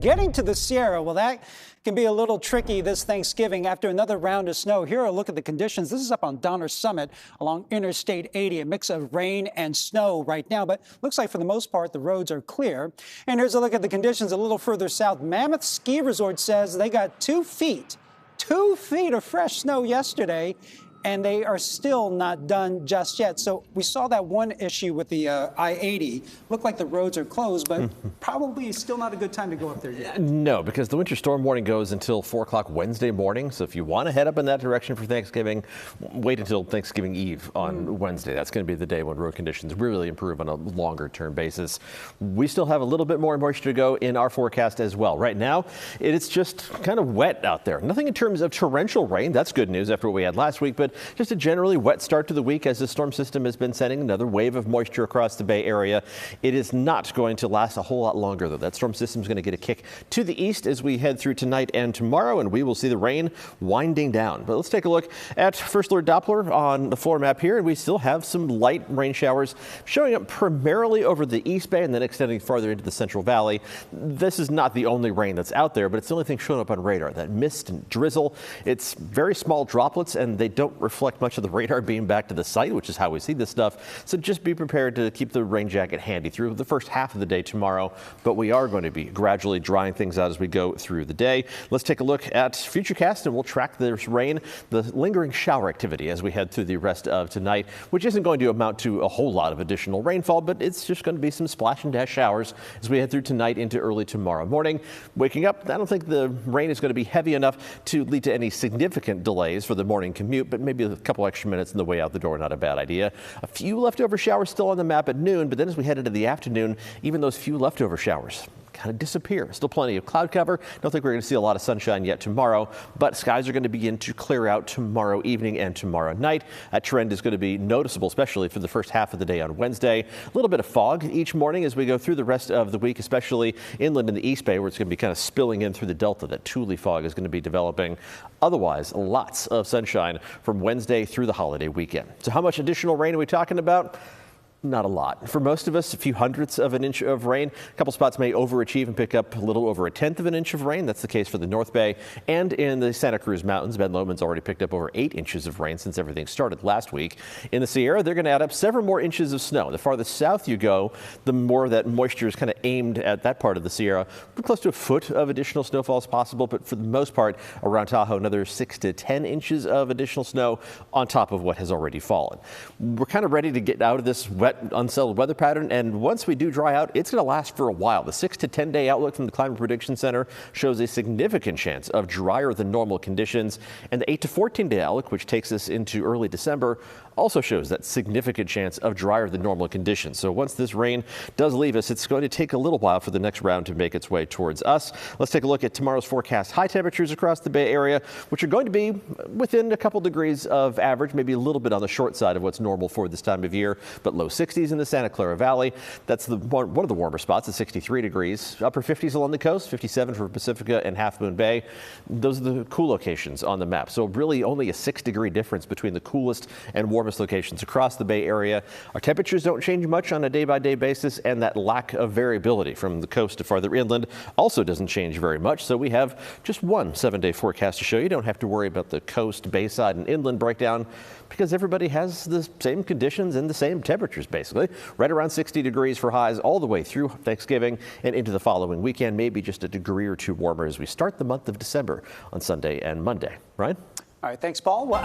Getting to the Sierra, well, that can be a little tricky this Thanksgiving after another round of snow. Here, a look at the conditions. This is up on Donner Summit along Interstate 80, a mix of rain and snow right now, but looks like for the most part, the roads are clear. And here's a look at the conditions a little further south. Mammoth Ski Resort says they got 2 feet of fresh snow yesterday, and they are still not done just yet. So we saw that one issue with the I-80. Looked like the roads are closed, but probably still not a good time to go up there yet. No, because the winter storm warning goes until 4 o'clock Wednesday morning. So if you want to head up in that direction for Thanksgiving, wait until Thanksgiving Eve on Wednesday. That's going to be the day when road conditions really improve on a longer term basis. We still have a little bit more moisture to go in our forecast as well. Right now, it's just kind of wet out there. Nothing in terms of torrential rain. That's good news after what we had last week, but just a generally wet start to the week as the storm system has been sending another wave of moisture across the Bay Area. It is not going to last a whole lot longer, though. That storm system is going to get a kick to the east as we head through tonight and tomorrow, and we will see the rain winding down. But let's take a look at First Alert Doppler on the floor map here, and we still have some light rain showers showing up primarily over the East Bay and then extending farther into the Central Valley. This is not the only rain that's out there, but it's the only thing showing up on radar. That mist and drizzle, it's very small droplets, and they don't reflect much of the radar beam back to the site, which is how we see this stuff. So just be prepared to keep the rain jacket handy through the first half of the day tomorrow. But we are going to be gradually drying things out as we go through the day. Let's take a look at Futurecast, and we'll track this rain, the lingering shower activity as we head through the rest of tonight, which isn't going to amount to a whole lot of additional rainfall, but it's just going to be some splash and dash showers as we head through tonight into early tomorrow morning. Waking up, I don't think the rain is going to be heavy enough to lead to any significant delays for the morning commute, but maybe a couple extra minutes on the way out the door, not a bad idea. A few leftover showers still on the map at noon, but then as we head into the afternoon, even those few leftover showers kind of disappear. Still plenty of cloud cover. Don't think we're going to see a lot of sunshine yet tomorrow, but skies are going to begin to clear out tomorrow evening and tomorrow night. That trend is going to be noticeable, especially for the first half of the day on Wednesday. A little bit of fog each morning as we go through the rest of the week, especially inland in the East Bay, where it's going to be kind of spilling in through the Delta. That Thule fog is going to be developing. Otherwise, lots of sunshine from Wednesday through the holiday weekend. So how much additional rain are we talking about? Not a lot. For most of us, a few hundredths of an inch of rain. A couple spots may overachieve and pick up a little over a tenth of an inch of rain. That's the case for the North Bay and in the Santa Cruz Mountains. Ben Lomond's already picked up over 8 inches of rain since everything started last week. In the Sierra, they're going to add up several more inches of snow. The farther south you go, the more that moisture is kind of aimed at that part of the Sierra. We're close to a foot of additional snowfall is possible, but for the most part, around Tahoe, another 6 to 10 inches of additional snow on top of what has already fallen. We're kind of ready to get out of this wet, unsettled weather pattern, and once we do dry out, it's going to last for a while. The 6 to 10 day outlook from the Climate Prediction Center shows a significant chance of drier than normal conditions, and the 8 to 14 day outlook, which takes us into early December, also shows that significant chance of drier than normal conditions. So once this rain does leave us, it's going to take a little while for the next round to make its way towards us. Let's take a look at tomorrow's forecast high temperatures across the Bay Area, which are going to be within a couple degrees of average, maybe a little bit on the short side of what's normal for this time of year, but low 60s in the Santa Clara Valley. That's one of the warmer spots at 63 degrees. Upper 50s along the coast, 57 for Pacifica and Half Moon Bay. Those are the cool locations on the map. So really only a 6-degree difference between the coolest and warmest locations across the Bay Area. Our temperatures don't change much on a day-by-day basis, and that lack of variability from the coast to farther inland also doesn't change very much. So we have just one 7-day forecast to show you. Don't have to worry about the coast, bayside, and inland breakdown because everybody has the same conditions and the same temperatures, basically. Right around 60 degrees for highs all the way through Thanksgiving and into the following weekend, maybe just a degree or two warmer as we start the month of December on Sunday and Monday. Ryan? All right, thanks, Paul.